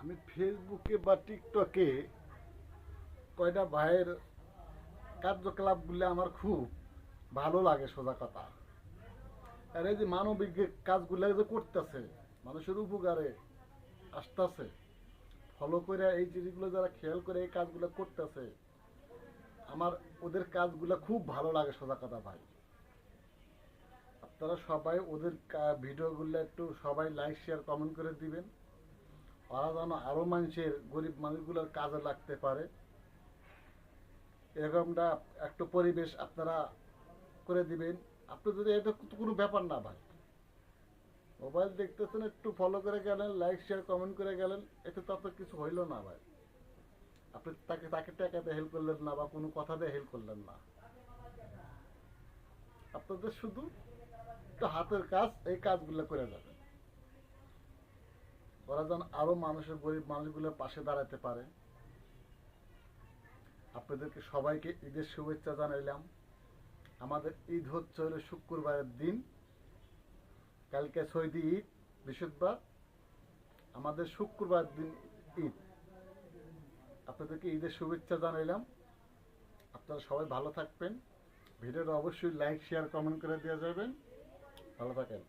আমি ফেসবুকে বা টিকটকে কয়টা ভাইয়ের কার্যকলাপগুলো আমার খুব ভালো লাগে, সোজা কথা। আর এই যে মানবিক কাজগুলো যে করতেছে, মানুষের উপকারে আসতেছে, ফলো করে এই জিনিসগুলো যারা খেয়াল করে এই কাজগুলো করতেছে, আমার ওদের কাজগুলো খুব ভালো লাগে, সোজা কথা ভাই। আপনারা সবাই ওদের ভিডিওগুলো একটু সবাই লাইক শেয়ার কমেন্ট করে দিবেন, ওরা যেন আরো মানুষের গরিব মানুষগুলোর কাজে লাগতে পারে। এরকমটা একটু পরিবেশ আপনারা করে দিবেন। আপনি যদি এটা কোনো ব্যাপার না ভাই, মোবাইল দেখতেছেন একটু ফলো করে গেলেন, লাইক শেয়ার কমেন্ট করে গেলেন, এতে তো আপনার কিছু হইল না ভাই। আপনি তাকে তাকে টাকা দিয়ে হেল্প করলেন না বা কোনো কথা দিয়ে হেল্প করলেন না। আপনাদের শুধু একটু হাতের কাজ, এই কাজগুলো করে যাবেন, ওরা যেন আরো মানুষের গরিব মানুষগুলোর পাশে দাঁড়াতে পারে। আপনাদেরকে সবাইকে ঈদের শুভেচ্ছা জানাইলাম। আমাদের ঈদ হচ্ছে হলো শুক্রবারের দিন, কালকে সৌদি ঈদ, বৃহস্পতিবার, আমাদের শুক্রবার দিন ঈদ। আপনাদেরকে ঈদের শুভেচ্ছা জানাইলাম। আপনারা সবাই ভালো থাকবেন। ভিডিওটা অবশ্যই লাইক শেয়ার কমেন্ট করে দিয়ে যাবেন। ভালো থাকেন।